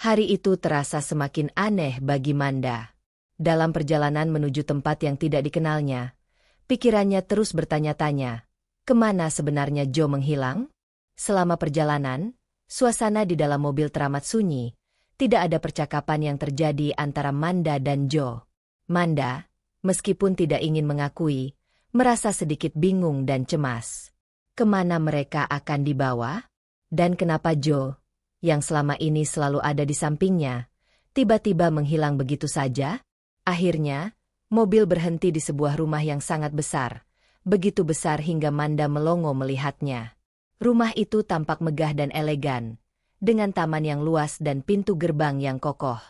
Hari itu terasa semakin aneh bagi Manda. Dalam perjalanan menuju tempat yang tidak dikenalnya, pikirannya terus bertanya-tanya, kemana sebenarnya Joe menghilang? Selama perjalanan, suasana di dalam mobil teramat sunyi. Tidak ada percakapan yang terjadi antara Manda dan Joe. Manda, meskipun tidak ingin mengakui, merasa sedikit bingung dan cemas. Kemana mereka akan dibawa? Dan kenapa Joe, yang selama ini selalu ada di sampingnya, tiba-tiba menghilang begitu saja? Akhirnya, mobil berhenti di sebuah rumah yang sangat besar. Begitu besar hingga Manda melongo melihatnya. Rumah itu tampak megah dan elegan, dengan taman yang luas dan pintu gerbang yang kokoh.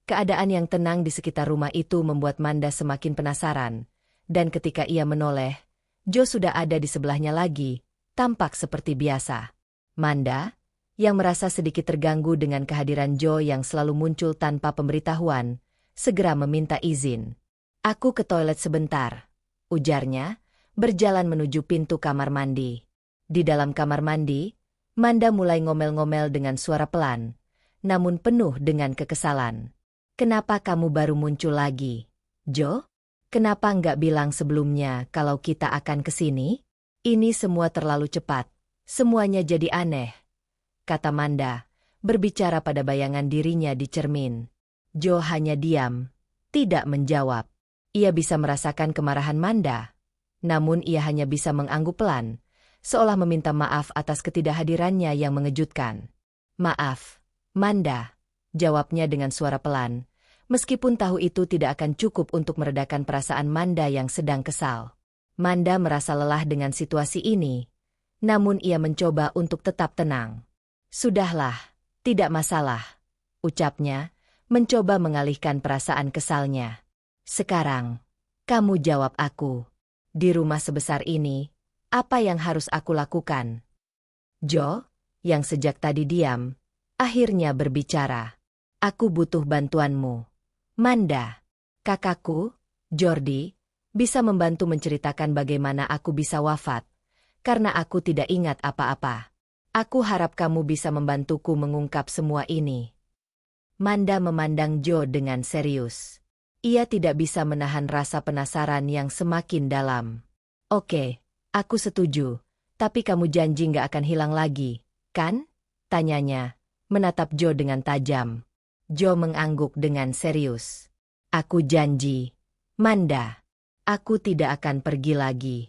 Keadaan yang tenang di sekitar rumah itu membuat Manda semakin penasaran, dan ketika ia menoleh, Joe sudah ada di sebelahnya lagi, tampak seperti biasa. Manda, yang merasa sedikit terganggu dengan kehadiran Joe yang selalu muncul tanpa pemberitahuan, segera meminta izin. "Aku ke toilet sebentar," ujarnya, berjalan menuju pintu kamar mandi. Di dalam kamar mandi, Manda mulai ngomel-ngomel dengan suara pelan, namun penuh dengan kekesalan. "Kenapa kamu baru muncul lagi, Joe? Kenapa nggak bilang sebelumnya kalau kita akan ke sini? Ini semua terlalu cepat, semuanya jadi aneh," kata Manda, berbicara pada bayangan dirinya di cermin. Joe hanya diam, tidak menjawab. Ia bisa merasakan kemarahan Manda, namun ia hanya bisa mengangguk pelan, seolah meminta maaf atas ketidakhadirannya yang mengejutkan. "Maaf, Manda," jawabnya dengan suara pelan, meskipun tahu itu tidak akan cukup untuk meredakan perasaan Manda yang sedang kesal. Manda merasa lelah dengan situasi ini, namun ia mencoba untuk tetap tenang. "Sudahlah, tidak masalah," ucapnya, mencoba mengalihkan perasaan kesalnya. "Sekarang, kamu jawab aku. Di rumah sebesar ini, apa yang harus aku lakukan?" Joe, yang sejak tadi diam, akhirnya berbicara. "Aku butuh bantuanmu, Manda. Kakakku, Jordi, bisa membantu menceritakan bagaimana aku bisa wafat, karena aku tidak ingat apa-apa. Aku harap kamu bisa membantuku mengungkap semua ini." Manda memandang Joe dengan serius. Ia tidak bisa menahan rasa penasaran yang semakin dalam. "Oke, aku setuju, tapi kamu janji nggak akan hilang lagi, kan?" tanyanya, menatap Joe dengan tajam. Joe mengangguk dengan serius. "Aku janji, Manda. Aku tidak akan pergi lagi."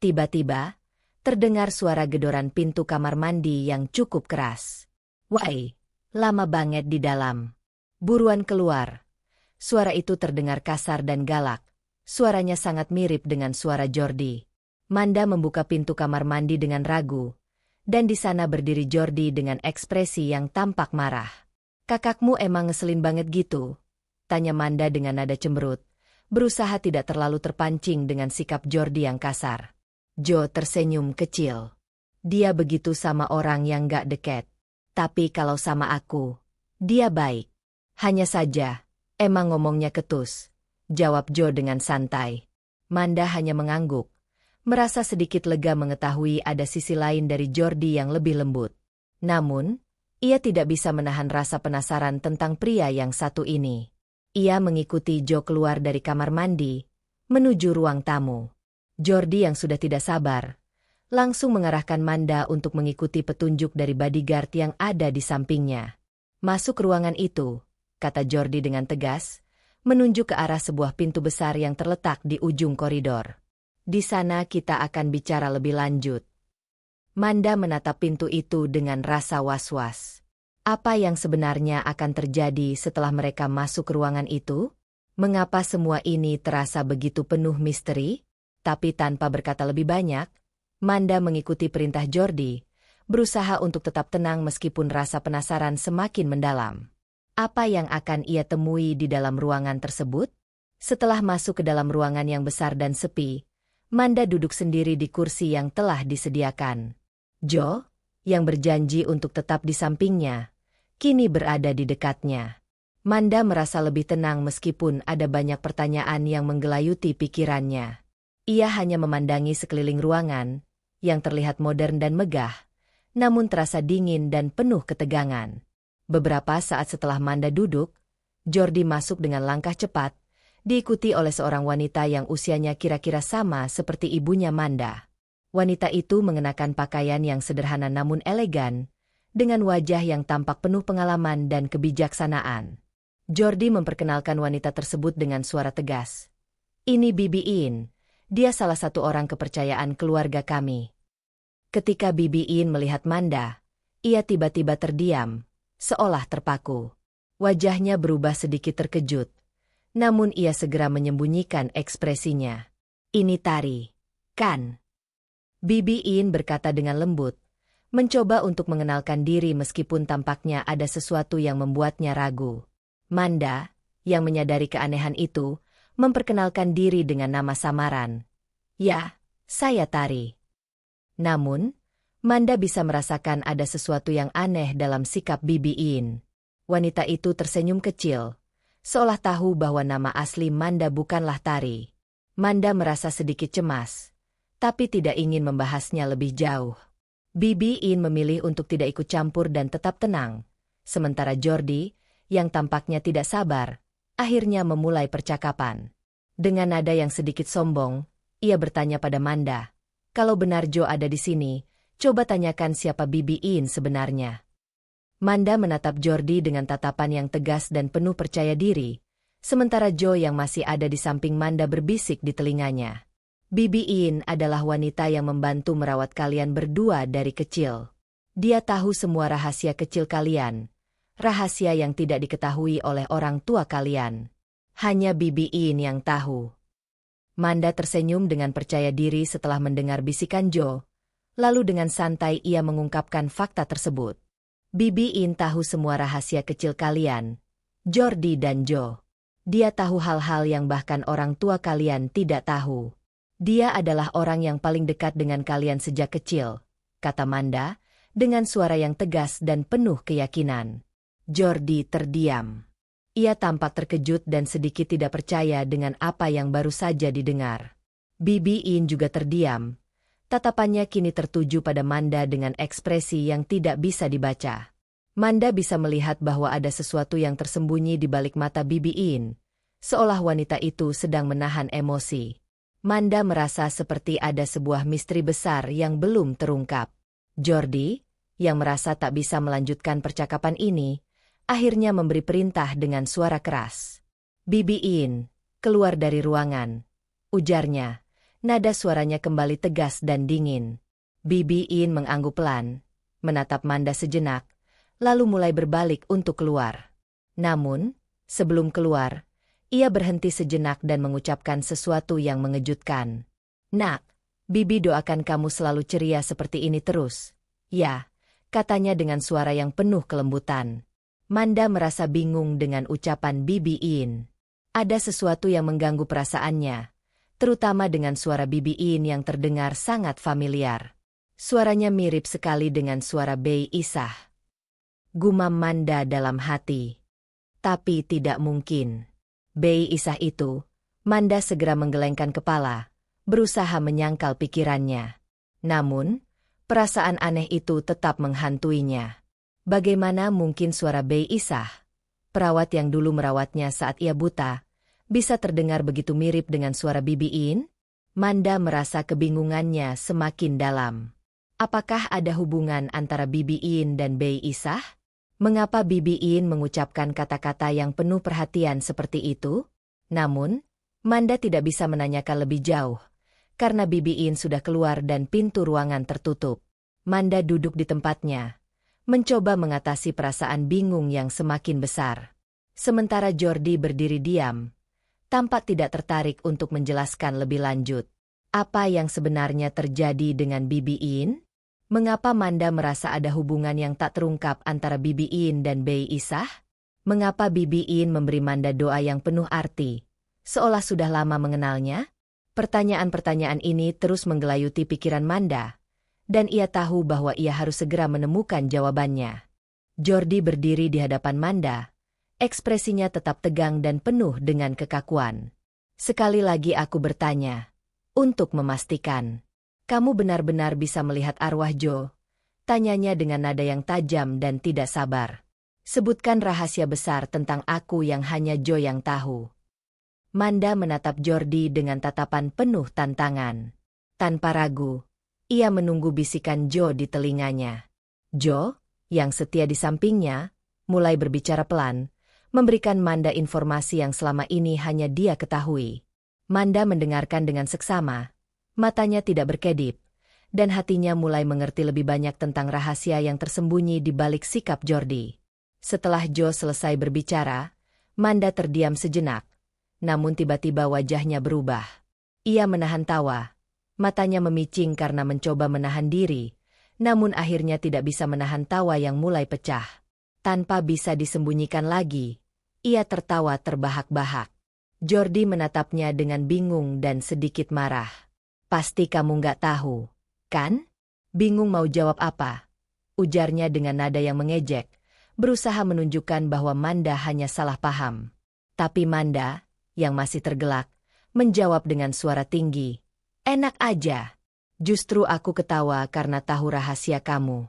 Tiba-tiba, terdengar suara gedoran pintu kamar mandi yang cukup keras. "Wai, lama banget di dalam. Buruan keluar." Suara itu terdengar kasar dan galak. Suaranya sangat mirip dengan suara Jordi. Manda membuka pintu kamar mandi dengan ragu, dan di sana berdiri Jordi dengan ekspresi yang tampak marah. "Kakakmu emang ngeselin banget gitu?" tanya Manda dengan nada cemberut, berusaha tidak terlalu terpancing dengan sikap Jordi yang kasar. Joe tersenyum kecil. "Dia begitu sama orang yang gak deket. Tapi kalau sama aku, dia baik. Hanya saja, emang ngomongnya ketus," jawab Joe dengan santai. Manda hanya mengangguk, merasa sedikit lega mengetahui ada sisi lain dari Jordi yang lebih lembut. Namun, ia tidak bisa menahan rasa penasaran tentang pria yang satu ini. Ia mengikuti Joe keluar dari kamar mandi, menuju ruang tamu. Jordi yang sudah tidak sabar, langsung mengarahkan Manda untuk mengikuti petunjuk dari bodyguard yang ada di sampingnya. "Masuk ruangan itu," kata Jordi dengan tegas, menunjuk ke arah sebuah pintu besar yang terletak di ujung koridor. "Di sana kita akan bicara lebih lanjut." Manda menatap pintu itu dengan rasa was-was. Apa yang sebenarnya akan terjadi setelah mereka masuk ke ruangan itu? Mengapa semua ini terasa begitu penuh misteri? Tapi tanpa berkata lebih banyak, Manda mengikuti perintah Jordi, berusaha untuk tetap tenang meskipun rasa penasaran semakin mendalam. Apa yang akan ia temui di dalam ruangan tersebut? Setelah masuk ke dalam ruangan yang besar dan sepi, Manda duduk sendiri di kursi yang telah disediakan. Joe, yang berjanji untuk tetap di sampingnya, kini berada di dekatnya. Manda merasa lebih tenang meskipun ada banyak pertanyaan yang menggelayuti pikirannya. Ia hanya memandangi sekeliling ruangan, yang terlihat modern dan megah, namun terasa dingin dan penuh ketegangan. Beberapa saat setelah Manda duduk, Jordi masuk dengan langkah cepat, diikuti oleh seorang wanita yang usianya kira-kira sama seperti ibunya Manda. Wanita itu mengenakan pakaian yang sederhana namun elegan, dengan wajah yang tampak penuh pengalaman dan kebijaksanaan. Jordi memperkenalkan wanita tersebut dengan suara tegas. "Ini Bibi In, dia salah satu orang kepercayaan keluarga kami." Ketika Bibi In melihat Manda, ia tiba-tiba terdiam, seolah terpaku. Wajahnya berubah sedikit terkejut, namun ia segera menyembunyikan ekspresinya. "Ini Tari, kan?" Bibi In berkata dengan lembut, mencoba untuk mengenalkan diri meskipun tampaknya ada sesuatu yang membuatnya ragu. Manda, yang menyadari keanehan itu, memperkenalkan diri dengan nama samaran. "Ya, saya Tari." Namun, Manda bisa merasakan ada sesuatu yang aneh dalam sikap Bibi In. Wanita itu tersenyum kecil, seolah tahu bahwa nama asli Manda bukanlah Tari. Manda merasa sedikit cemas, tapi tidak ingin membahasnya lebih jauh. Bibi In memilih untuk tidak ikut campur dan tetap tenang, sementara Jordi, yang tampaknya tidak sabar, akhirnya memulai percakapan. Dengan nada yang sedikit sombong, ia bertanya pada Manda, "Kalau benar Jo ada di sini, coba tanyakan siapa Bibi In sebenarnya." Manda menatap Jordi dengan tatapan yang tegas dan penuh percaya diri, sementara Jo yang masih ada di samping Manda berbisik di telinganya. "Bibi In adalah wanita yang membantu merawat kalian berdua dari kecil. Dia tahu semua rahasia kecil kalian, rahasia yang tidak diketahui oleh orang tua kalian. Hanya Bibi In yang tahu." Manda tersenyum dengan percaya diri setelah mendengar bisikan Jo, lalu dengan santai ia mengungkapkan fakta tersebut. "Bibi In tahu semua rahasia kecil kalian, Jordi dan Jo. Dia tahu hal-hal yang bahkan orang tua kalian tidak tahu. Dia adalah orang yang paling dekat dengan kalian sejak kecil," kata Manda, dengan suara yang tegas dan penuh keyakinan. Jordi terdiam. Ia tampak terkejut dan sedikit tidak percaya dengan apa yang baru saja didengar. Bibi In juga terdiam. Tatapannya kini tertuju pada Manda dengan ekspresi yang tidak bisa dibaca. Manda bisa melihat bahwa ada sesuatu yang tersembunyi di balik mata Bibi In, seolah wanita itu sedang menahan emosi. Manda merasa seperti ada sebuah misteri besar yang belum terungkap. Jordi, yang merasa tak bisa melanjutkan percakapan ini, akhirnya memberi perintah dengan suara keras. "Bibi In, keluar dari ruangan," ujarnya. Nada suaranya kembali tegas dan dingin. Bibi In mengangguk pelan, menatap Manda sejenak, lalu mulai berbalik untuk keluar. Namun, sebelum keluar, ia berhenti sejenak dan mengucapkan sesuatu yang mengejutkan. "Nak, Bibi doakan kamu selalu ceria seperti ini terus." "Ya," katanya dengan suara yang penuh kelembutan. Manda merasa bingung dengan ucapan Bibi In. Ada sesuatu yang mengganggu perasaannya, terutama dengan suara Bibi In yang terdengar sangat familiar. Suaranya mirip sekali dengan suara Bei Isah. Gumam Manda dalam hati. Tapi tidak mungkin. Bei Isah itu, Manda segera menggelengkan kepala, berusaha menyangkal pikirannya. Namun, perasaan aneh itu tetap menghantuinya. Bagaimana mungkin suara Bei Isah, perawat yang dulu merawatnya saat ia buta, bisa terdengar begitu mirip dengan suara Bibi In? Manda merasa kebingungannya semakin dalam. Apakah ada hubungan antara Bibi In dan Bei Isah? Mengapa Bibi In mengucapkan kata-kata yang penuh perhatian seperti itu? Namun, Manda tidak bisa menanyakan lebih jauh, karena Bibi In sudah keluar dan pintu ruangan tertutup. Manda duduk di tempatnya, mencoba mengatasi perasaan bingung yang semakin besar. Sementara Jordi berdiri diam, tampak tidak tertarik untuk menjelaskan lebih lanjut. Apa yang sebenarnya terjadi dengan Bibi In? Mengapa Manda merasa ada hubungan yang tak terungkap antara Bibi In dan Bei Isah? Mengapa Bibi In memberi Manda doa yang penuh arti, seolah sudah lama mengenalnya? Pertanyaan-pertanyaan ini terus menggelayuti pikiran Manda, dan ia tahu bahwa ia harus segera menemukan jawabannya. Jordi berdiri di hadapan Manda, ekspresinya tetap tegang dan penuh dengan kekakuan. "Sekali lagi aku bertanya, untuk memastikan, kamu benar-benar bisa melihat arwah Jo?" Tanyanya dengan nada yang tajam dan tidak sabar. Sebutkan rahasia besar tentang aku yang hanya Joe yang tahu. Manda menatap Jordi dengan tatapan penuh tantangan. Tanpa ragu, ia menunggu bisikan Joe di telinganya. Joe, yang setia di sampingnya, mulai berbicara pelan, memberikan Manda informasi yang selama ini hanya dia ketahui. Manda mendengarkan dengan seksama, matanya tidak berkedip, dan hatinya mulai mengerti lebih banyak tentang rahasia yang tersembunyi di balik sikap Jordi. Setelah Joe selesai berbicara, Manda terdiam sejenak, namun tiba-tiba wajahnya berubah. Ia menahan tawa, matanya memicing karena mencoba menahan diri, namun akhirnya tidak bisa menahan tawa yang mulai pecah. Tanpa bisa disembunyikan lagi, ia tertawa terbahak-bahak. Jordi menatapnya dengan bingung dan sedikit marah. Pasti kamu nggak tahu, kan? Bingung mau jawab apa? Ujarnya dengan nada yang mengejek, berusaha menunjukkan bahwa Manda hanya salah paham. Tapi Manda, yang masih tergelak, menjawab dengan suara tinggi, "Enak aja. Justru aku ketawa karena tahu rahasia kamu."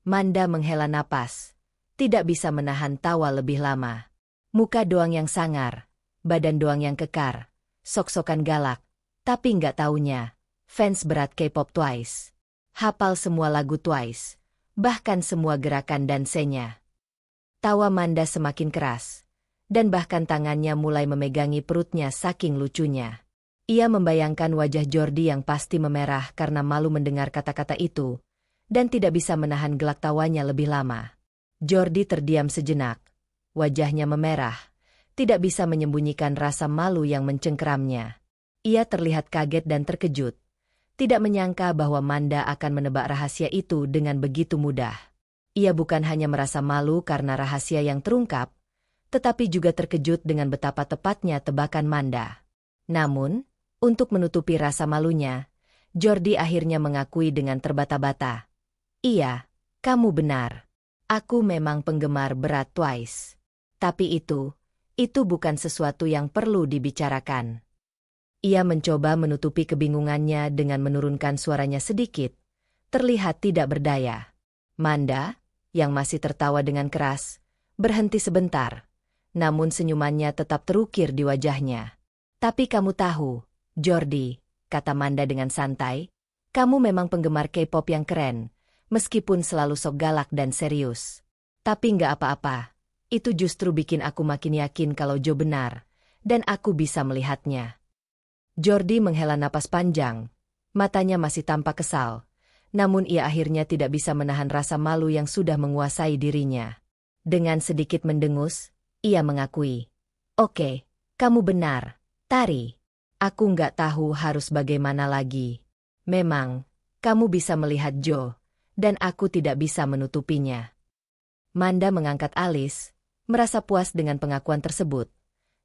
Manda menghela napas, tidak bisa menahan tawa lebih lama. Muka doang yang sangar, badan doang yang kekar, sok-sokan galak, tapi nggak taunya, fans berat K-pop Twice. Hafal semua lagu Twice, bahkan semua gerakan dansenya. Tawa Manda semakin keras, dan bahkan tangannya mulai memegangi perutnya saking lucunya. Ia membayangkan wajah Jordi yang pasti memerah karena malu mendengar kata-kata itu, dan tidak bisa menahan gelak tawanya lebih lama. Jordi terdiam sejenak, wajahnya memerah, tidak bisa menyembunyikan rasa malu yang mencengkeramnya. Ia terlihat kaget dan terkejut, tidak menyangka bahwa Manda akan menebak rahasia itu dengan begitu mudah. Ia bukan hanya merasa malu karena rahasia yang terungkap, tetapi juga terkejut dengan betapa tepatnya tebakan Manda. Namun, untuk menutupi rasa malunya, Jordi akhirnya mengakui dengan terbata-bata. "Iya, kamu benar. Aku memang penggemar berat Twice. Tapi itu bukan sesuatu yang perlu dibicarakan." Ia mencoba menutupi kebingungannya dengan menurunkan suaranya sedikit, terlihat tidak berdaya. Manda, yang masih tertawa dengan keras, berhenti sebentar, namun senyumannya tetap terukir di wajahnya. "Tapi kamu tahu, Jordi," kata Manda dengan santai, "kamu memang penggemar K-pop yang keren, meskipun selalu sok galak dan serius. Tapi nggak apa-apa, itu justru bikin aku makin yakin kalau Joe benar, dan aku bisa melihatnya." Jordi menghela napas panjang, matanya masih tampak kesal, namun ia akhirnya tidak bisa menahan rasa malu yang sudah menguasai dirinya. Dengan sedikit mendengus, ia mengakui, "Oke, kamu benar, Tari. Aku nggak tahu harus bagaimana lagi. Memang, kamu bisa melihat Joe, dan aku tidak bisa menutupinya." Manda mengangkat alis, merasa puas dengan pengakuan tersebut.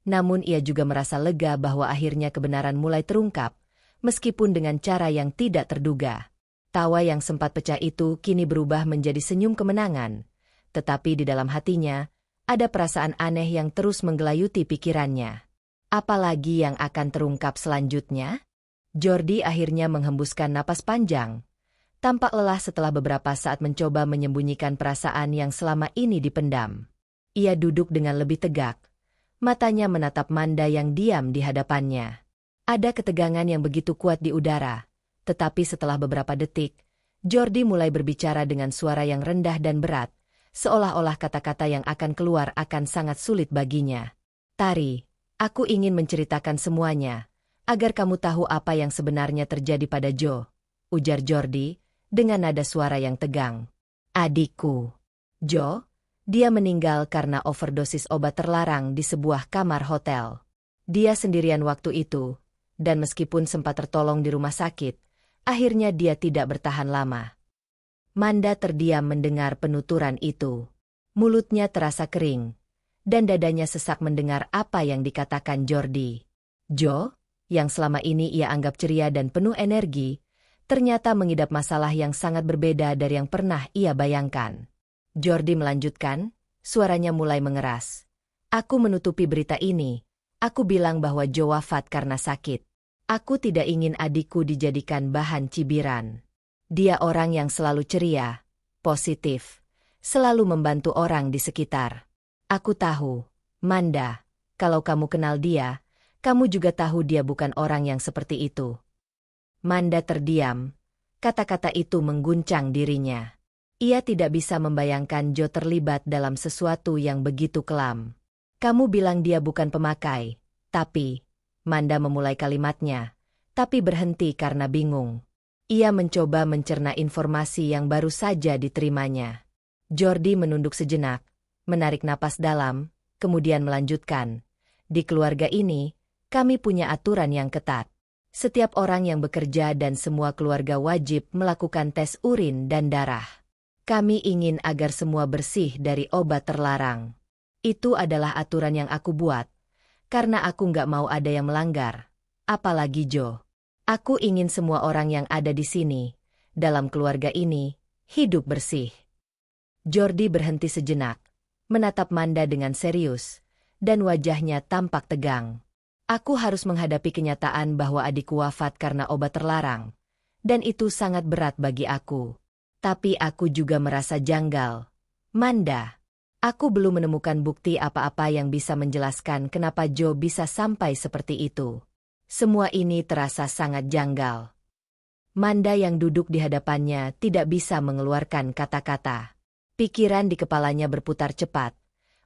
Namun ia juga merasa lega bahwa akhirnya kebenaran mulai terungkap, meskipun dengan cara yang tidak terduga. Tawa yang sempat pecah itu kini berubah menjadi senyum kemenangan, tetapi di dalam hatinya, ada perasaan aneh yang terus menggelayuti pikirannya. Apalagi yang akan terungkap selanjutnya? Jordi akhirnya menghembuskan napas panjang, tampak lelah setelah beberapa saat mencoba menyembunyikan perasaan yang selama ini dipendam. Ia duduk dengan lebih tegak, matanya menatap Manda yang diam di hadapannya. Ada ketegangan yang begitu kuat di udara, tetapi setelah beberapa detik, Jordi mulai berbicara dengan suara yang rendah dan berat, seolah-olah kata-kata yang akan keluar akan sangat sulit baginya. "Tari, aku ingin menceritakan semuanya, agar kamu tahu apa yang sebenarnya terjadi pada Joe," ujar Jordi, dengan nada suara yang tegang. "Adikku, Joe, dia meninggal karena overdosis obat terlarang di sebuah kamar hotel. Dia sendirian waktu itu, dan meskipun sempat tertolong di rumah sakit, akhirnya dia tidak bertahan lama." Manda terdiam mendengar penuturan itu. Mulutnya terasa kering, dan dadanya sesak mendengar apa yang dikatakan Jordi. Joe, yang selama ini ia anggap ceria dan penuh energi, ternyata mengidap masalah yang sangat berbeda dari yang pernah ia bayangkan. Jordi melanjutkan, suaranya mulai mengeras. "Aku menutupi berita ini. Aku bilang bahwa Joe wafat karena sakit. Aku tidak ingin adikku dijadikan bahan cibiran. Dia orang yang selalu ceria, positif, selalu membantu orang di sekitar. Aku tahu, Manda, kalau kamu kenal dia, kamu juga tahu dia bukan orang yang seperti itu. Manda terdiam. Kata-kata itu mengguncang dirinya. Ia tidak bisa membayangkan Jo terlibat dalam sesuatu yang begitu kelam. Kamu bilang dia bukan pemakai, tapi... Manda memulai kalimatnya, tapi berhenti karena bingung. Ia mencoba mencerna informasi yang baru saja diterimanya. Jordi menunduk sejenak, menarik napas dalam, kemudian melanjutkan. Di keluarga ini, kami punya aturan yang ketat. Setiap orang yang bekerja dan semua keluarga wajib melakukan tes urin dan darah. Kami ingin agar semua bersih dari obat terlarang. Itu adalah aturan yang aku buat, karena aku nggak mau ada yang melanggar. Apalagi Jo. Aku ingin semua orang yang ada di sini, dalam keluarga ini, hidup bersih. Jordi berhenti sejenak, menatap Manda dengan serius, dan wajahnya tampak tegang. Aku harus menghadapi kenyataan bahwa adikku wafat karena obat terlarang, dan itu sangat berat bagi aku. Tapi aku juga merasa janggal. Manda, aku belum menemukan bukti apa-apa yang bisa menjelaskan kenapa Jo bisa sampai seperti itu. Semua ini terasa sangat janggal. Manda yang duduk di hadapannya tidak bisa mengeluarkan kata-kata. Pikiran di kepalanya berputar cepat,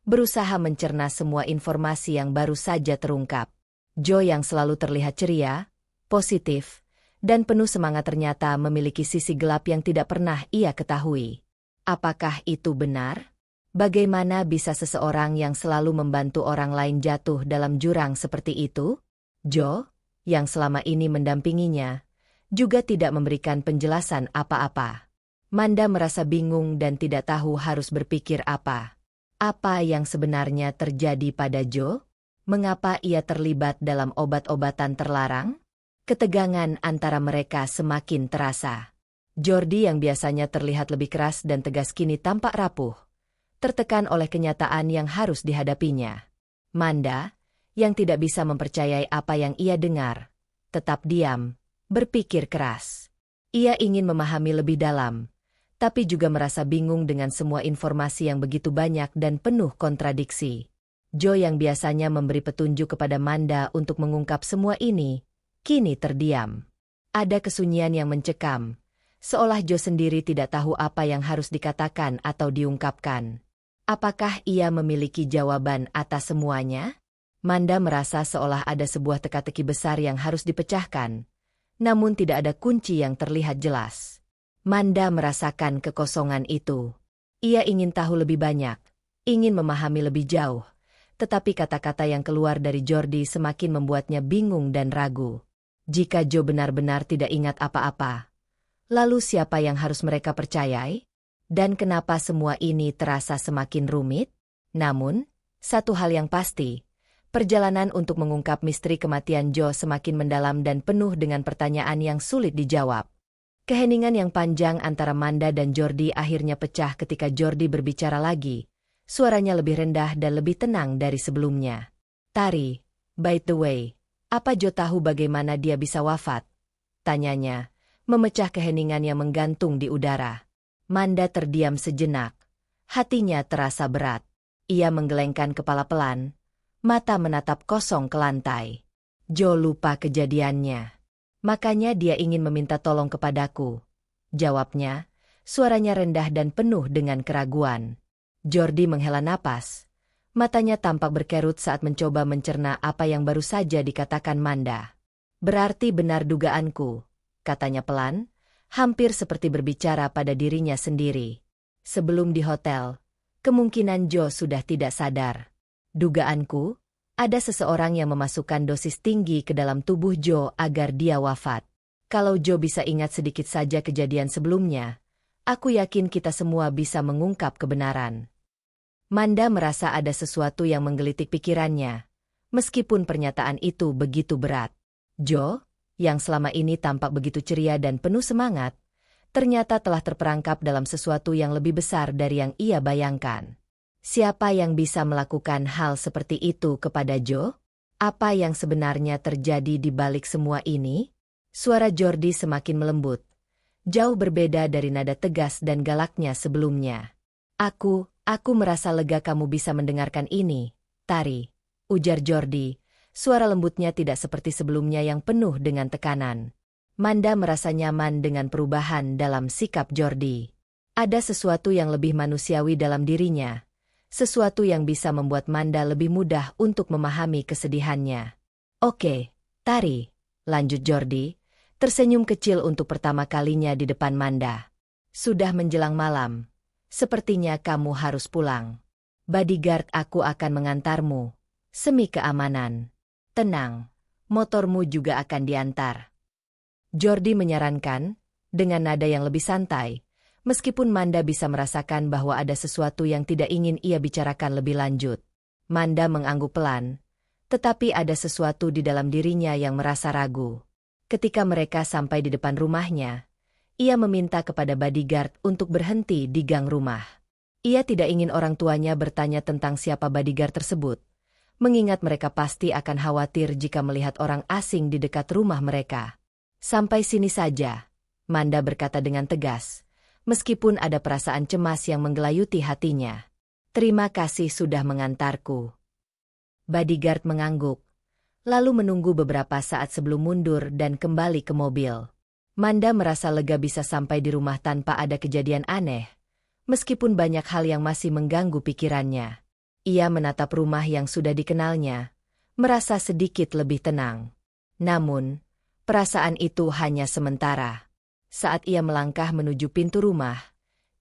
berusaha mencerna semua informasi yang baru saja terungkap. Jo yang selalu terlihat ceria, positif, dan penuh semangat ternyata memiliki sisi gelap yang tidak pernah ia ketahui. Apakah itu benar? Bagaimana bisa seseorang yang selalu membantu orang lain jatuh dalam jurang seperti itu? Jo, yang selama ini mendampinginya, juga tidak memberikan penjelasan apa-apa. Manda merasa bingung dan tidak tahu harus berpikir apa. Apa yang sebenarnya terjadi pada Jo? Mengapa ia terlibat dalam obat-obatan terlarang? Ketegangan antara mereka semakin terasa. Jordi yang biasanya terlihat lebih keras dan tegas kini tampak rapuh, tertekan oleh kenyataan yang harus dihadapinya. Manda, yang tidak bisa mempercayai apa yang ia dengar, tetap diam, berpikir keras. Ia ingin memahami lebih dalam, tapi juga merasa bingung dengan semua informasi yang begitu banyak dan penuh kontradiksi. Jo yang biasanya memberi petunjuk kepada Manda untuk mengungkap semua ini, kini terdiam. Ada kesunyian yang mencekam, seolah Jo sendiri tidak tahu apa yang harus dikatakan atau diungkapkan. Apakah ia memiliki jawaban atas semuanya? Manda merasa seolah ada sebuah teka-teki besar yang harus dipecahkan, namun tidak ada kunci yang terlihat jelas. Manda merasakan kekosongan itu. Ia ingin tahu lebih banyak, ingin memahami lebih jauh, tetapi kata-kata yang keluar dari Jordi semakin membuatnya bingung dan ragu. Jika Jo benar-benar tidak ingat apa-apa, lalu siapa yang harus mereka percayai? Dan kenapa semua ini terasa semakin rumit? Namun, satu hal yang pasti, perjalanan untuk mengungkap misteri kematian Jo semakin mendalam dan penuh dengan pertanyaan yang sulit dijawab. Keheningan yang panjang antara Manda dan Jordi akhirnya pecah ketika Jordi berbicara lagi. Suaranya lebih rendah dan lebih tenang dari sebelumnya. Tari, by the way, apa Jo tahu bagaimana dia bisa wafat? Tanyanya, memecah keheningan yang menggantung di udara. Manda terdiam sejenak. Hatinya terasa berat. Ia menggelengkan kepala pelan. Mata menatap kosong ke lantai. Jo lupa kejadiannya. Makanya dia ingin meminta tolong kepadaku. Jawabnya, suaranya rendah dan penuh dengan keraguan. Jordi menghela napas. Matanya tampak berkerut saat mencoba mencerna apa yang baru saja dikatakan Manda. Berarti benar dugaanku, katanya pelan, hampir seperti berbicara pada dirinya sendiri. Sebelum di hotel, kemungkinan Jo sudah tidak sadar. Dugaanku, ada seseorang yang memasukkan dosis tinggi ke dalam tubuh Jo agar dia wafat. Kalau Jo bisa ingat sedikit saja kejadian sebelumnya, aku yakin kita semua bisa mengungkap kebenaran. Manda merasa ada sesuatu yang menggelitik pikirannya, meskipun pernyataan itu begitu berat. Jo, yang selama ini tampak begitu ceria dan penuh semangat, ternyata telah terperangkap dalam sesuatu yang lebih besar dari yang ia bayangkan. Siapa yang bisa melakukan hal seperti itu kepada Jo? Apa yang sebenarnya terjadi di balik semua ini? Suara Jordi semakin melembut, jauh berbeda dari nada tegas dan galaknya sebelumnya. Aku merasa lega kamu bisa mendengarkan ini, Tari, ujar Jordi. Suara lembutnya tidak seperti sebelumnya yang penuh dengan tekanan. Manda merasa nyaman dengan perubahan dalam sikap Jordi. Ada sesuatu yang lebih manusiawi dalam dirinya, sesuatu yang bisa membuat Manda lebih mudah untuk memahami kesedihannya. Oke, Tari, lanjut Jordi, tersenyum kecil untuk pertama kalinya di depan Manda. Sudah menjelang malam, sepertinya kamu harus pulang. Bodyguard aku akan mengantarmu, semi keamanan. Tenang, motormu juga akan diantar. Jordi menyarankan, dengan nada yang lebih santai, meskipun Manda bisa merasakan bahwa ada sesuatu yang tidak ingin ia bicarakan lebih lanjut. Manda mengangguk pelan, tetapi ada sesuatu di dalam dirinya yang merasa ragu. Ketika mereka sampai di depan rumahnya, ia meminta kepada bodyguard untuk berhenti di gang rumah. Ia tidak ingin orang tuanya bertanya tentang siapa bodyguard tersebut, mengingat mereka pasti akan khawatir jika melihat orang asing di dekat rumah mereka. Sampai sini saja, Manda berkata dengan tegas, meskipun ada perasaan cemas yang menggelayuti hatinya. Terima kasih sudah mengantarku. Bodyguard mengangguk, lalu menunggu beberapa saat sebelum mundur dan kembali ke mobil. Manda merasa lega bisa sampai di rumah tanpa ada kejadian aneh, meskipun banyak hal yang masih mengganggu pikirannya. Ia menatap rumah yang sudah dikenalnya, merasa sedikit lebih tenang. Namun, perasaan itu hanya sementara. Saat ia melangkah menuju pintu rumah,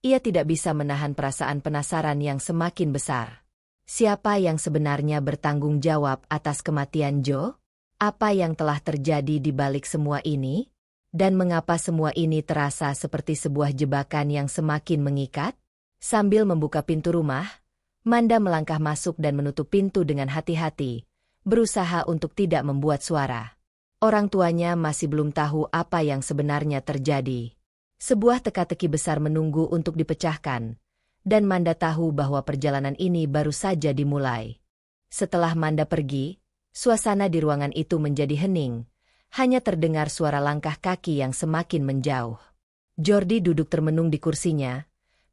ia tidak bisa menahan perasaan penasaran yang semakin besar. Siapa yang sebenarnya bertanggung jawab atas kematian Joe? Apa yang telah terjadi di balik semua ini? Dan mengapa semua ini terasa seperti sebuah jebakan yang semakin mengikat? Sambil membuka pintu rumah, Manda melangkah masuk dan menutup pintu dengan hati-hati, berusaha untuk tidak membuat suara. Orang tuanya masih belum tahu apa yang sebenarnya terjadi. Sebuah teka-teki besar menunggu untuk dipecahkan, dan Manda tahu bahwa perjalanan ini baru saja dimulai. Setelah Manda pergi, suasana di ruangan itu menjadi hening, hanya terdengar suara langkah kaki yang semakin menjauh. Jordi duduk termenung di kursinya,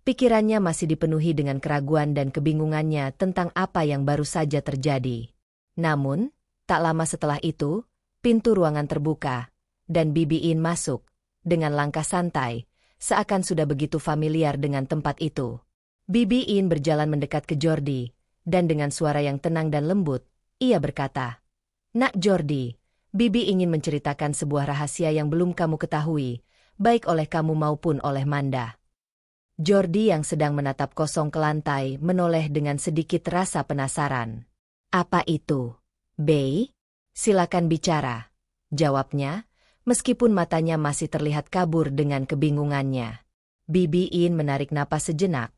pikirannya masih dipenuhi dengan keraguan dan kebingungannya tentang apa yang baru saja terjadi. Namun, tak lama setelah itu, pintu ruangan terbuka, dan Bibi In masuk, dengan langkah santai, seakan sudah begitu familiar dengan tempat itu. Bibi In berjalan mendekat ke Jordi, dan dengan suara yang tenang dan lembut, ia berkata, "Nak Jordi, Bibi ingin menceritakan sebuah rahasia yang belum kamu ketahui, baik oleh kamu maupun oleh Manda." Jordi yang sedang menatap kosong ke lantai menoleh dengan sedikit rasa penasaran. "Apa itu, Bei? Silakan bicara," jawabnya, meskipun matanya masih terlihat kabur dengan kebingungannya. Bibi In menarik napas sejenak,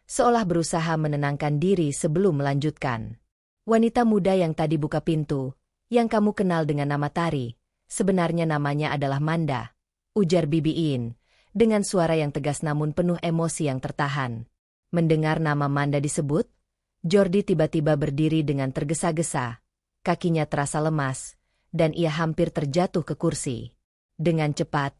seolah berusaha menenangkan diri sebelum melanjutkan. "Wanita muda yang tadi buka pintu, yang kamu kenal dengan nama Tari, sebenarnya namanya adalah Manda," ujar Bibi In, dengan suara yang tegas namun penuh emosi yang tertahan. Mendengar nama Manda disebut, Jordi tiba-tiba berdiri dengan tergesa-gesa, kakinya terasa lemas, dan ia hampir terjatuh ke kursi. Dengan cepat,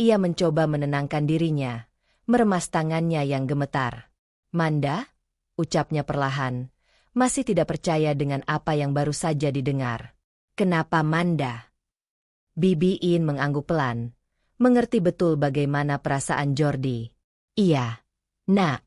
ia mencoba menenangkan dirinya, meremas tangannya yang gemetar. "Manda?" ucapnya perlahan, masih tidak percaya dengan apa yang baru saja didengar. "Kenapa Manda?" Bibi In mengangguk pelan, mengerti betul bagaimana perasaan Jordi. "Iya, Nak.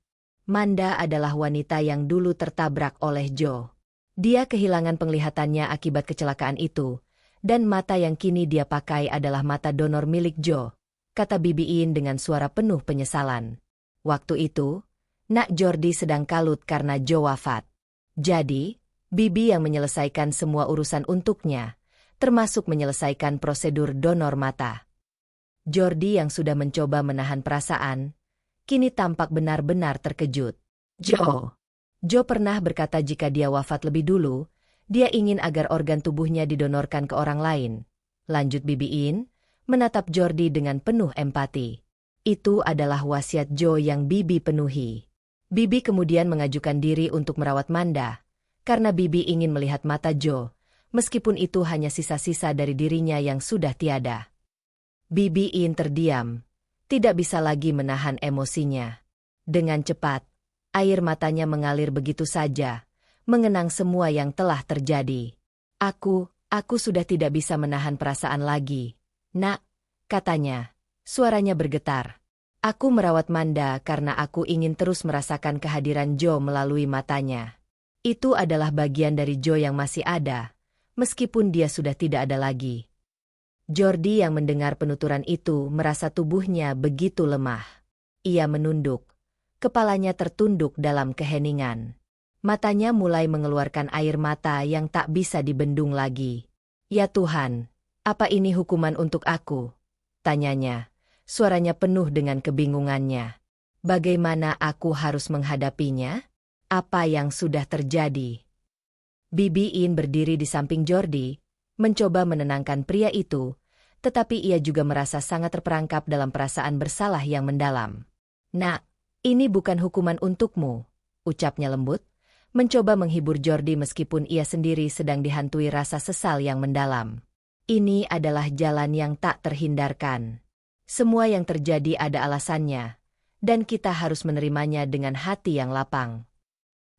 Manda adalah wanita yang dulu tertabrak oleh Joe. Dia kehilangan penglihatannya akibat kecelakaan itu, dan mata yang kini dia pakai adalah mata donor milik Joe," kata Bibi In dengan suara penuh penyesalan. "Waktu itu, Nak Jordi sedang kalut karena Joe wafat. Jadi, Bibi yang menyelesaikan semua urusan untuknya, termasuk menyelesaikan prosedur donor mata." Jordi yang sudah mencoba menahan perasaan, kini tampak benar-benar terkejut. Joe pernah berkata jika dia wafat lebih dulu, dia ingin agar organ tubuhnya didonorkan ke orang lain. Lanjut Bibi In, menatap Jordi dengan penuh empati. Itu adalah wasiat Joe yang Bibi penuhi. Bibi kemudian mengajukan diri untuk merawat Manda, karena Bibi ingin melihat mata Joe, meskipun itu hanya sisa-sisa dari dirinya yang sudah tiada. Bibi In terdiam, tidak bisa lagi menahan emosinya. Dengan cepat, Air matanya mengalir begitu saja, mengenang semua yang telah terjadi. Aku sudah tidak bisa menahan perasaan lagi. Nak, katanya. Suaranya bergetar. Aku merawat Manda karena aku ingin terus merasakan kehadiran Joe melalui matanya. Itu adalah bagian dari Joe yang masih ada, meskipun dia sudah tidak ada lagi. Jordi yang mendengar penuturan itu merasa tubuhnya begitu lemah. Ia menunduk. Kepalanya tertunduk dalam keheningan. Matanya mulai mengeluarkan air mata yang tak bisa dibendung lagi. Ya Tuhan, apa ini hukuman untuk aku? Tanyanya, suaranya penuh dengan kebingungannya. Bagaimana aku harus menghadapinya? Apa yang sudah terjadi? Bibi In berdiri di samping Jordi, mencoba menenangkan pria itu, tetapi ia juga merasa sangat terperangkap dalam perasaan bersalah yang mendalam. Nak, ini bukan hukuman untukmu, ucapnya lembut, mencoba menghibur Jordi meskipun ia sendiri sedang dihantui rasa sesal yang mendalam. Ini adalah jalan yang tak terhindarkan. Semua yang terjadi ada alasannya, dan kita harus menerimanya dengan hati yang lapang.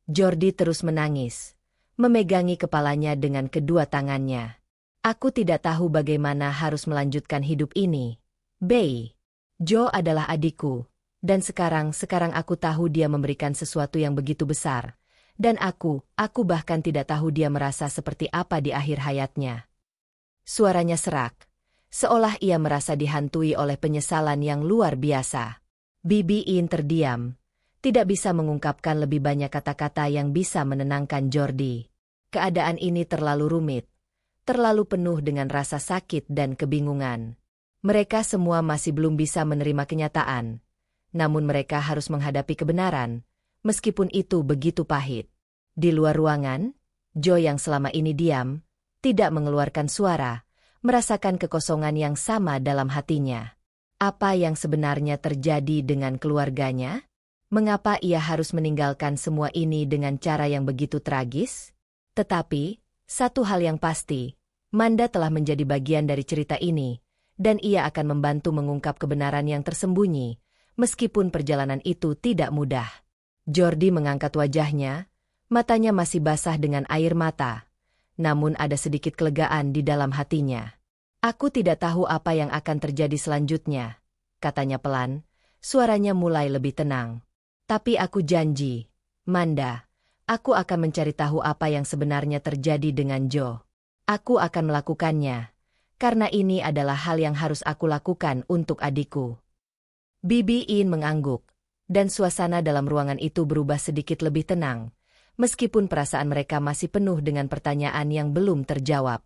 Jordi terus menangis, memegangi kepalanya dengan kedua tangannya. Aku tidak tahu bagaimana harus melanjutkan hidup ini. Bei, Joe adalah adikku. Dan sekarang aku tahu dia memberikan sesuatu yang begitu besar. Dan aku bahkan tidak tahu dia merasa seperti apa di akhir hayatnya. Suaranya serak, seolah ia merasa dihantui oleh penyesalan yang luar biasa. Bibi In terdiam, tidak bisa mengungkapkan lebih banyak kata-kata yang bisa menenangkan Jordi. Keadaan ini terlalu rumit, terlalu penuh dengan rasa sakit dan kebingungan. Mereka semua masih belum bisa menerima kenyataan. Namun mereka harus menghadapi kebenaran, meskipun itu begitu pahit. Di luar ruangan, Joe yang selama ini diam, tidak mengeluarkan suara, merasakan kekosongan yang sama dalam hatinya. Apa yang sebenarnya terjadi dengan keluarganya? Mengapa ia harus meninggalkan semua ini dengan cara yang begitu tragis? Tetapi, satu hal yang pasti, Manda telah menjadi bagian dari cerita ini, dan ia akan membantu mengungkap kebenaran yang tersembunyi, meskipun perjalanan itu tidak mudah. Jordi mengangkat wajahnya, matanya masih basah dengan air mata. Namun ada sedikit kelegaan di dalam hatinya. Aku tidak tahu apa yang akan terjadi selanjutnya, katanya pelan, suaranya mulai lebih tenang. Tapi aku janji, Manda, aku akan mencari tahu apa yang sebenarnya terjadi dengan Joe. Aku akan melakukannya, karena ini adalah hal yang harus aku lakukan untuk adikku. Bibi In mengangguk, dan suasana dalam ruangan itu berubah sedikit lebih tenang, meskipun perasaan mereka masih penuh dengan pertanyaan yang belum terjawab.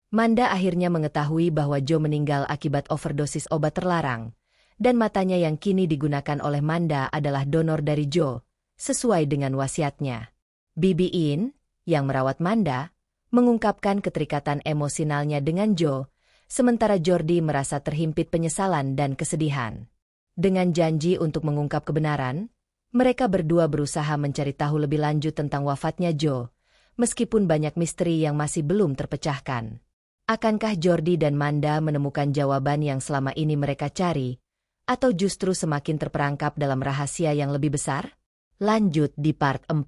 Manda akhirnya mengetahui bahwa Joe meninggal akibat overdosis obat terlarang, dan matanya yang kini digunakan oleh Manda adalah donor dari Joe, sesuai dengan wasiatnya. Bibi In, yang merawat Manda, mengungkapkan keterikatan emosionalnya dengan Joe, sementara Jordi merasa terhimpit penyesalan dan kesedihan. Dengan janji untuk mengungkap kebenaran, mereka berdua berusaha mencari tahu lebih lanjut tentang wafatnya Joe, meskipun banyak misteri yang masih belum terpecahkan. Akankah Jordi dan Manda menemukan jawaban yang selama ini mereka cari, atau justru semakin terperangkap dalam rahasia yang lebih besar? Lanjut di part 4.